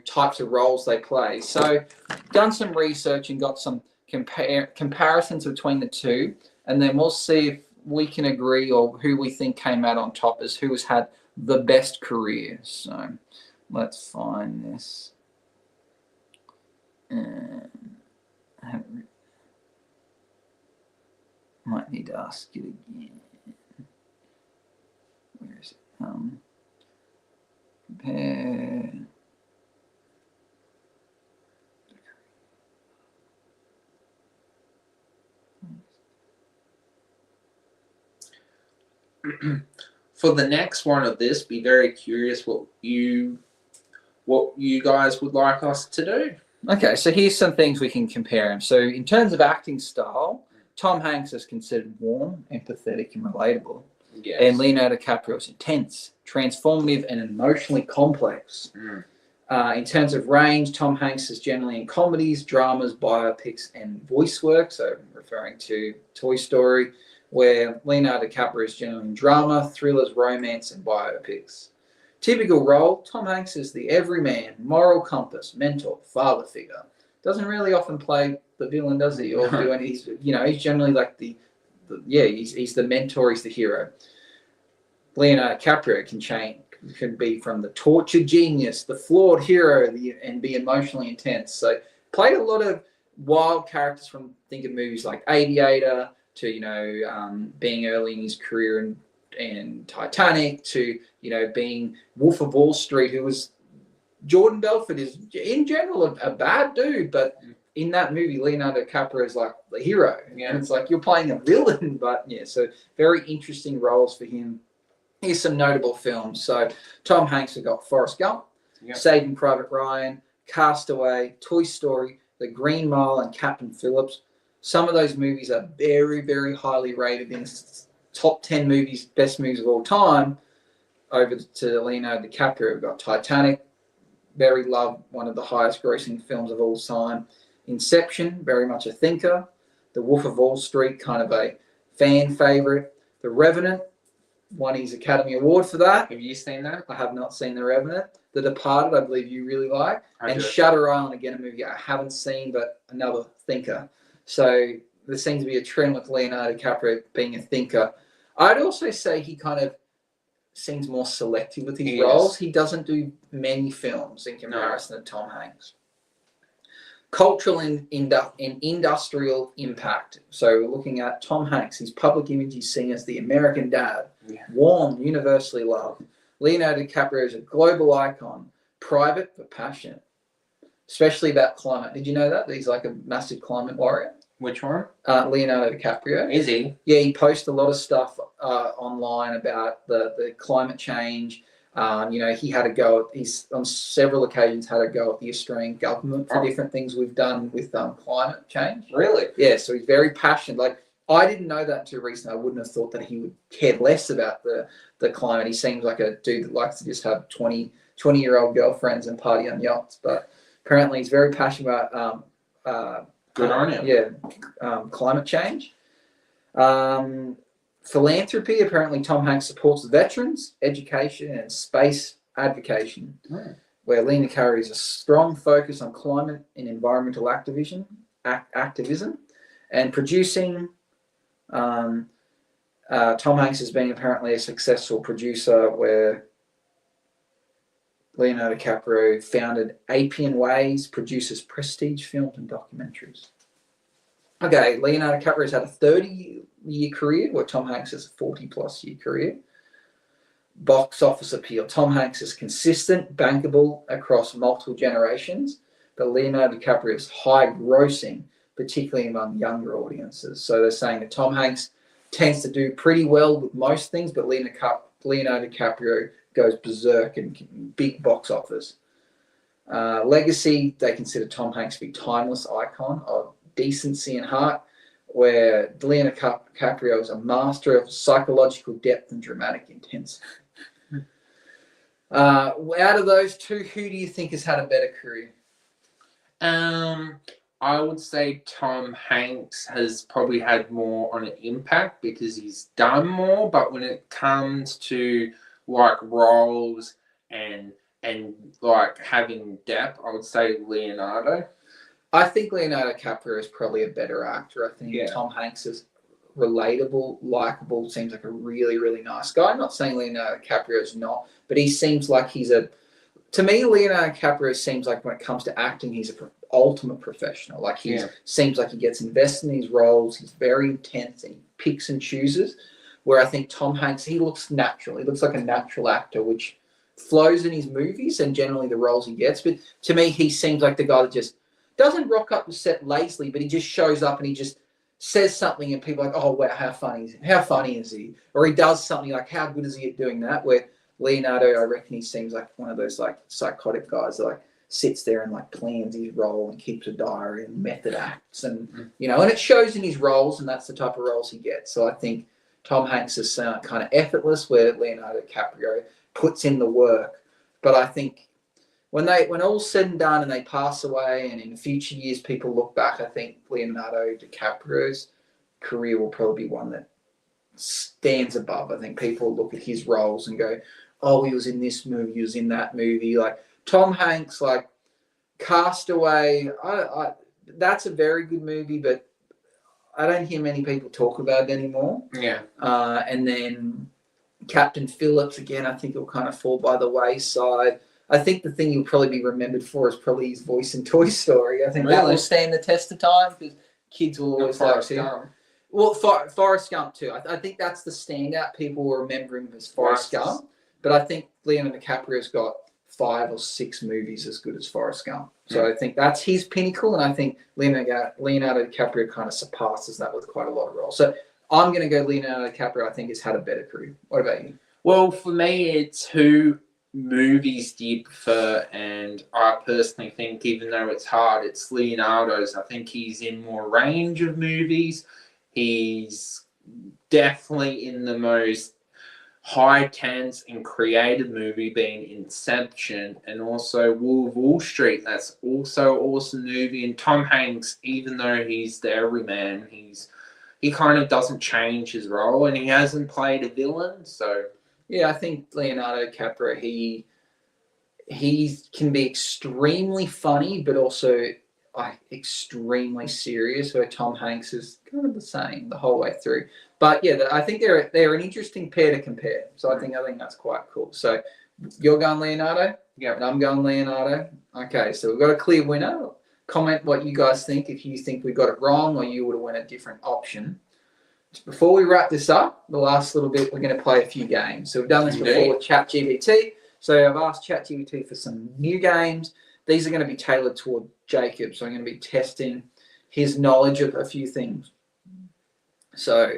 types of roles they play. So, done some research and got some comparisons between the two, and then we'll see if we can agree or who we think came out on top as who has had the best career. So, let's find this. Might need to ask it again. Where is it? Compare. For the next one of this, be very curious what you guys would like us to do. Okay, so here's some things we can compare him. So in terms of acting style, Tom Hanks is considered warm, empathetic, and relatable. Yes. And Leonardo DiCaprio is intense, transformative, and emotionally complex. In terms of range, Tom Hanks is generally in comedies, dramas, biopics, and voice work. So referring to Toy Story, where Leonardo DiCaprio is generally in drama, thrillers, romance, and biopics. Typical role, Tom Hanks is the everyman, moral compass, mentor, father figure. Doesn't really often play the villain, does he? Or do any? He's generally like he's the mentor, he's the hero. Leonardo DiCaprio can be from the tortured genius, the flawed hero, and be emotionally intense. So played a lot of wild characters from think of movies like Aviator to being early in his career and Titanic to being Wolf of Wall Street, who was Jordan Belfort is in general a bad dude, but in that movie Leonardo DiCaprio is like the hero, and it's like you're playing a villain. But so very interesting roles for him. Here's some notable films. So Tom Hanks has got Forrest Gump, Saving Private Ryan, Castaway, Toy Story, The Green Mile, and Captain Phillips. Some of those movies are very, very highly rated in top 10 movies, best movies of all time. Over to Leonardo DiCaprio, we've got Titanic, very loved, one of the highest grossing films of all time. Inception, very much a thinker. The Wolf of Wall Street, kind of a fan favorite. The Revenant, won his Academy Award for that. Have you seen that? I have not seen The Revenant. The Departed, I believe you really like. And Shutter Island, again, a movie I haven't seen, but another thinker. So there seems to be a trend with Leonardo DiCaprio being a thinker. I'd also say he kind of seems more selective with his roles. He doesn't do many films in comparison to Tom Hanks. Cultural and industrial impact. So we're looking at Tom Hanks. His public image is seen as the American dad. Warm, universally loved. Leonardo DiCaprio is a global icon. Private but passionate. Especially about climate. Did you know that? He's like a massive climate warrior. Which one? Leonardo DiCaprio. Is he? Yeah, he posts a lot of stuff online about the climate change. He had a go he's on several occasions had a go at the Australian government for different things we've done with climate change. Really? Yeah, so he's very passionate. Like, I didn't know that until recently. I wouldn't have thought that he would care less about the climate. He seems like a dude that likes to just have 20-year-old girlfriends and party on yachts. But apparently he's very passionate about good on him. Yeah, climate change. Philanthropy. Apparently Tom Hanks supports veterans, education, and space advocacy, where Leonardo DiCaprio has a strong focus on climate and environmental activism, and producing. Tom Hanks has been apparently a successful producer where Leonardo DiCaprio founded Appian Ways, produces prestige films and documentaries. Okay, Leonardo DiCaprio's had a 30-year career, where Tom Hanks has a 40-plus year career. Box office appeal. Tom Hanks is consistent, bankable across multiple generations, but Leonardo DiCaprio is high grossing, particularly among younger audiences. So they're saying that Tom Hanks tends to do pretty well with most things, but Leonardo DiCaprio goes berserk in big box office. Legacy, they consider Tom Hanks to be timeless icon of decency and heart, where Leonardo DiCaprio is a master of psychological depth and dramatic intensity. Out of those two, who do you think has had a better career? I would say Tom Hanks has probably had more on an impact because he's done more, but when it comes to like roles and like having depth, I would say Leonardo. I think Leonardo DiCaprio is probably a better actor. I think Tom Hanks is relatable, likable, seems like a really, really nice guy. I'm not saying Leonardo DiCaprio is not, but he seems like to me, Leonardo DiCaprio seems like when it comes to acting, he's an ultimate professional. Like seems like he gets invested in his roles. He's very intense and he picks and chooses. Where I think Tom Hanks, he looks natural. He looks like a natural actor, which flows in his movies and generally the roles he gets. But to me, he seems like the guy that just doesn't rock up the set lazily, but he just shows up and he just says something and people are like, oh, wow, how funny is he? How funny is he? Or he does something like, how good is he at doing that? Where Leonardo, I reckon he seems like one of those like psychotic guys that like sits there and like plans his role and keeps a diary and method acts and, you know, and it shows in his roles and that's the type of roles he gets. So I think Tom Hanks is kind of effortless where Leonardo DiCaprio puts in the work. But I think when all's said and done and they pass away and in future years people look back, I think Leonardo DiCaprio's career will probably be one that stands above. I think people look at his roles and go, oh, he was in this movie, he was in that movie. Like Tom Hanks, like Castaway, that's a very good movie, but I don't hear many people talk about it anymore. Yeah. And then Captain Phillips, again, I think he'll kind of fall by the wayside. I think the thing he'll probably be remembered for is probably his voice in Toy Story. I think that will stand the test of time because kids will always like him. Well, Forrest Gump too. I think that's the standout. People will remember him as Forrest Gump. But I think Leonardo DiCaprio's got 5 or 6 movies as good as Forrest Gump. So I think that's his pinnacle, and I think Leonardo DiCaprio kind of surpasses that with quite a lot of roles. So I'm going to go Leonardo DiCaprio. I think he's had a better career. What about you? Well, for me, it's who movies do you prefer? And I personally think, even though it's hard, it's Leonardo's. I think he's in more range of movies. He's definitely in the most high tense and creative movie being Inception, and also Wolf of Wall Street. That's also an awesome movie. And Tom Hanks, even though he's the everyman, he kind of doesn't change his role, and he hasn't played a villain. So yeah, I think Leonardo DiCaprio, he can be extremely funny, but also extremely serious. Where Tom Hanks is kind of the same the whole way through. But yeah, I think they're an interesting pair to compare. So I think that's quite cool. So you're going Leonardo, yeah, and I'm going Leonardo. Okay, so we've got a clear winner. Comment what you guys think if you think we got it wrong or you would have went a different option. Before we wrap this up, the last little bit, we're going to play a few games. So we've done this before with ChatGPT. So I've asked ChatGPT for some new games. These are going to be tailored toward Jacob. So I'm going to be testing his knowledge of a few things. So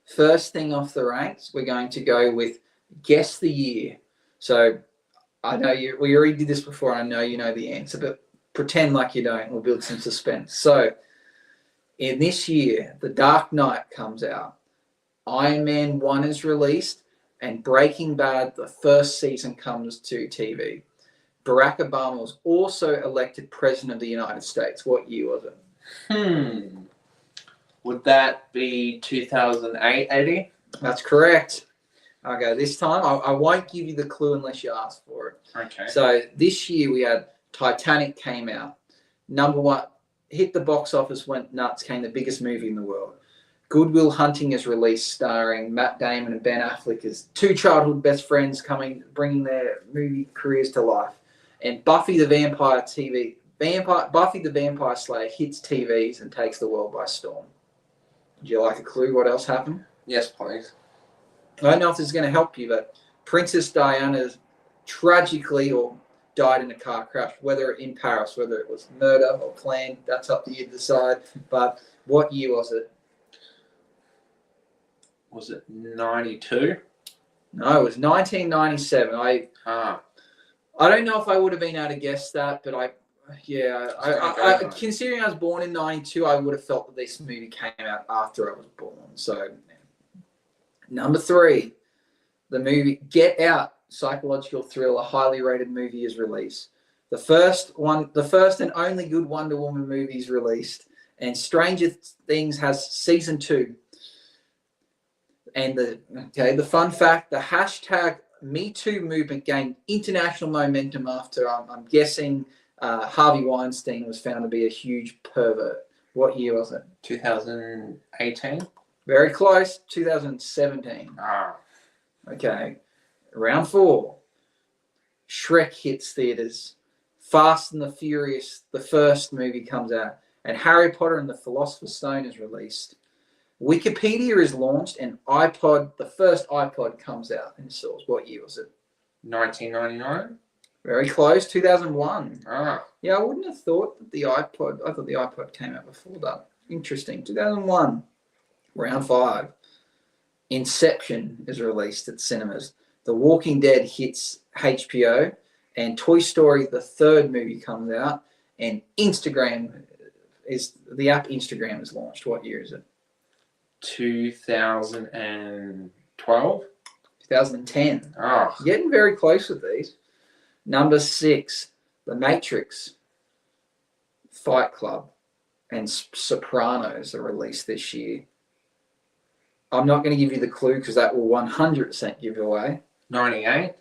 first thing off the ranks, we're going to go with Guess the Year. So I know we already did this before, and I know you know the answer, but pretend like you don't. We'll build some suspense. So in this year, The Dark Knight comes out. Iron Man 1 is released, and Breaking Bad, the first season, comes to TV. Barack Obama was also elected President of the United States. What year was it? Would that be 2008, Eddie? That's correct. Okay, this time I won't give you the clue unless you ask for it. Okay. So this year we had Titanic came out. Number 1, hit the box office, went nuts, came the biggest movie in the world. Good Will Hunting is released, starring Matt Damon and Ben Affleck as 2 childhood best friends bringing their movie careers to life. And Buffy the Vampire Slayer hits TVs and takes the world by storm. Would you like a clue what else happened? Yes, please. I don't know if this is going to help you, but Princess Diana tragically died in a car crash, whether in Paris, whether it was murder or planned, that's up to you to decide. But what year was it? Was it 92? No, it was 1997. I don't know if I would have been able to guess that, but considering I was born in 92, I would have felt that this movie came out after I was born. So, number 3, the movie Get Out, psychological thriller, highly rated movie is released. The first and only good Wonder Woman movie is released, and Stranger Things has season 2. And the fun fact, the hashtag #MeToo movement gained international momentum after, I'm guessing, Harvey Weinstein was found to be a huge pervert. What year was it? 2018? Very close, 2017. Okay, round 4. Shrek hits theaters. Fast and the Furious, the first movie, comes out. And Harry Potter and the Philosopher's Stone is released. Wikipedia is launched, and the first iPod comes out in stores. What year was it? 1999. Very close, 2001. Ah, Yeah, I wouldn't have thought that I thought the iPod came out before that. Interesting. 2001, round 5. Inception is released at cinemas. The Walking Dead hits HBO, and Toy Story, the third movie, comes out, and the app Instagram is launched. What year is it? 2012. 2010. Ah, Getting very close with these. Number 6, The Matrix, Fight Club, and Sopranos are released this year. I'm not going to give you the clue because that will 100% give it away. 98.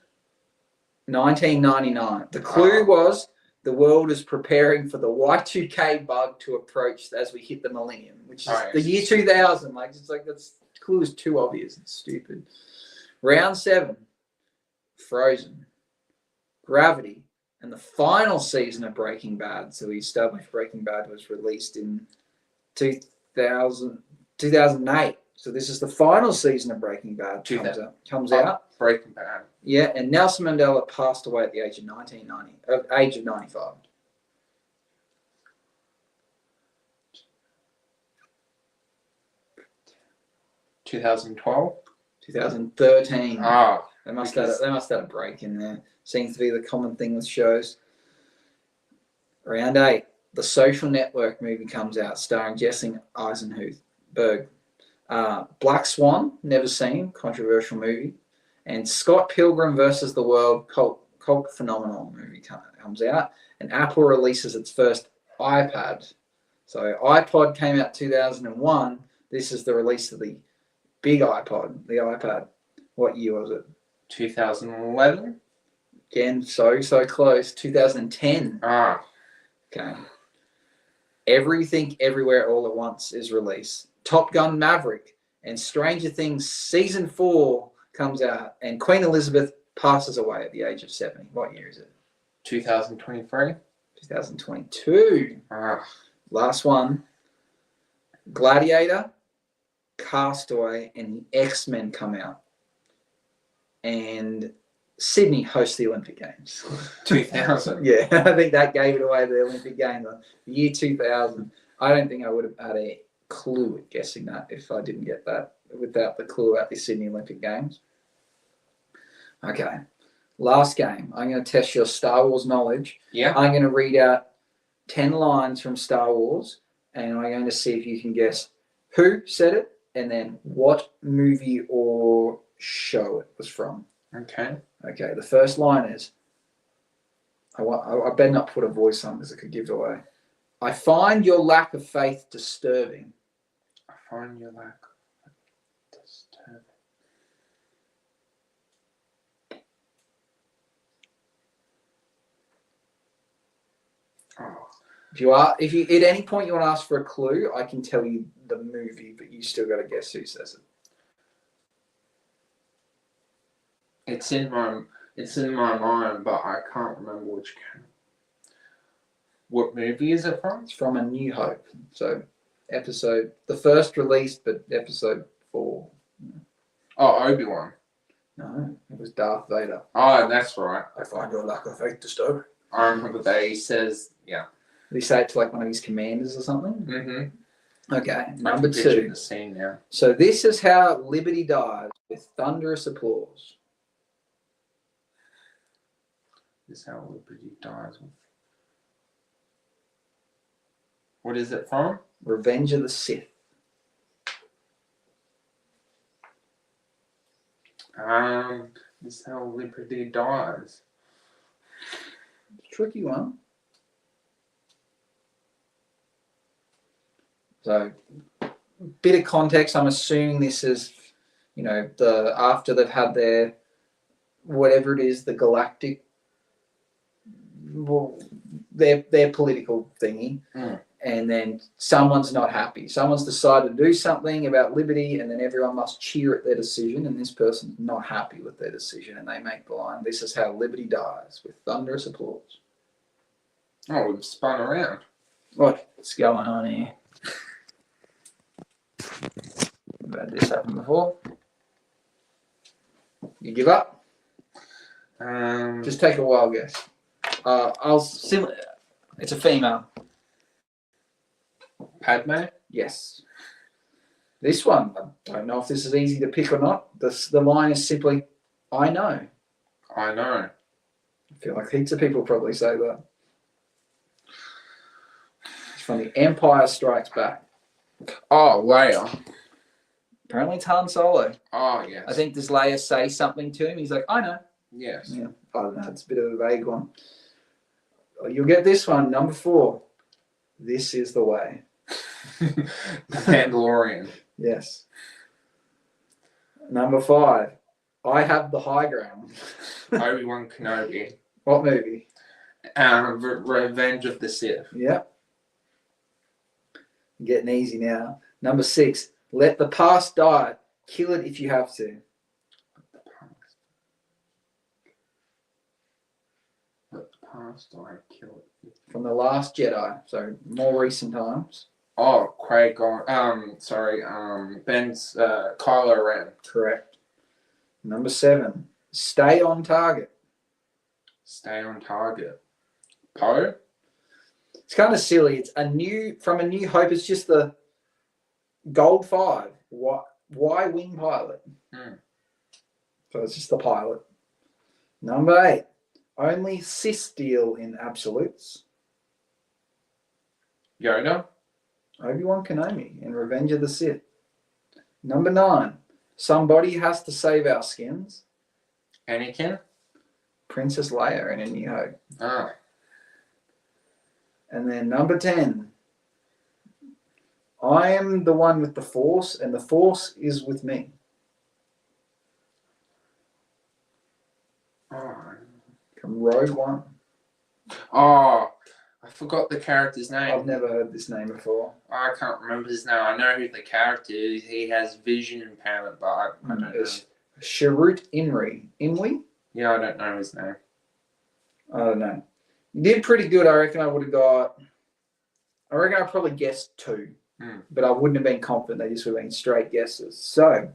1999. The clue was the world is preparing for the Y2K bug to approach as we hit the millennium, which is the year 2000. Like, it's like the clue is too obvious and stupid. Round 7, Frozen, Gravity, and the final season of Breaking Bad. So we established Breaking Bad was released in 2008. So this is the final season of Breaking Bad. Comes out. Breaking Bad. Yeah, and Nelson Mandela passed away at the age of 95. 2012. 2013. Ah, They must have a break in there. Seems to be the common thing with shows. Round 8, The Social Network movie comes out, starring Jesse Eisenberg. Black Swan, never seen, controversial movie. And Scott Pilgrim versus the World, cult phenomenon movie comes out. And Apple releases its first iPad. So iPod came out 2001. This is the release of the big iPod, the iPad. What year was it? 2011. Again, so close. 2010. Ah, Okay. Everything, Everywhere, All at Once is released. Top Gun Maverick and Stranger Things Season 4 comes out. And Queen Elizabeth passes away at the age of 70. What year is it? 2023. 2022. Ah, Last one. Gladiator, Castaway, and the X-Men come out. And Sydney hosts the Olympic Games. 2000. Yeah, I think that gave it away, the Olympic Games. The year 2000. I don't think I would have had a clue at guessing that if I didn't get that without the clue about the Sydney Olympic Games. Okay, last game. I'm going to test your Star Wars knowledge. Yeah. I'm going to read out 10 lines from Star Wars, and I'm going to see if you can guess who said it and then what movie or show it was from. Okay. Okay, the first line is, I better not put a voice on because it could give it away. I find your lack of faith disturbing. I find your lack of disturbing. Oh. If you at any point you want to ask for a clue, I can tell you the movie, but you still got to guess who says it. It's in my mind, but I can't remember which game. What movie is it from? It's from A New Hope. So the first release, but episode 4. Oh, Obi-Wan. No, it was Darth Vader. Oh, that's right. I find your lack of faith disturbing. I remember that he says, yeah. Did he say it to like one of his commanders or something? Mm-hmm. Okay, I number can picture 2. the scene now. So this is how Liberty dies, with thunderous applause. This is how Liberty dies. What is it from? Revenge of the Sith. This is how Liberty dies. Tricky one. So, bit of context. I'm assuming this is, after they've had their, whatever it is, the galactic, their political thingy, and then someone's not happy. Someone's decided to do something about liberty, and then everyone must cheer at their decision, and this person's not happy with their decision, and they make the line, "This is how liberty dies," with thunderous applause. Oh, we've spun around. What's going on here? Never had this happen before. You give up? Just take a wild guess. It's a female. Padme? Yes. This one, I don't know if this is easy to pick or not. The line is simply, I know. I know. I feel like heaps of people probably say that. It's from The Empire Strikes Back. Oh, Leia. Apparently it's Han Solo. Oh, yes. I think does Leia say something to him? He's like, I know. Yes. Yeah, I don't know. It's a bit of a vague one. You'll get this one, number 4. This is the way. The Mandalorian. Yes. Number 5. I have the high ground. Obi-Wan Kenobi. What movie? Revenge of the Sith. Yep. Getting easy now. Number 6. Let the past die. Kill it if you have to. Let the past die. Kill it. From The Last Jedi. So more recent times. Oh, Ben's Kylo Ren. Correct. Number 7. Stay on target. Stay on target. Poe? It's kind of silly. It's from A New Hope. It's just the Gold 5. Why wing pilot? So it's just the pilot. Number 8. Only Sith deal in absolutes. Yoda? Obi-Wan Kenobi in Revenge of the Sith. Number 9. Somebody has to save our skins. Anakin? Princess Leia in A New Hope. Ah. And then number 10. I am the one with the Force, and the Force is with me. Oh. From Rogue One. Oh, I forgot the character's name. I've never heard this name before. I can't remember his name. I know who the character is. He has vision impairment, but I don't know. It's Sharut Imwe? Yeah, I don't know his name. I don't know. You did pretty good. I reckon I probably guessed 2. But I wouldn't have been confident. They just would have been straight guesses. So,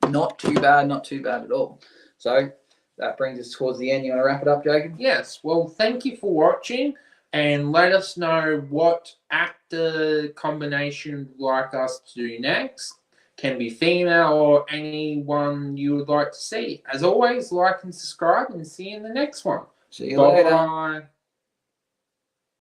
not too bad at all. So, that brings us towards the end. You want to wrap it up, Jacob? Yes. Well, thank you for watching, and let us know what actor combination you'd like us to do next. Can be female or anyone you would like to see. As always, like and subscribe, and see you in the next one. See you later. Bye.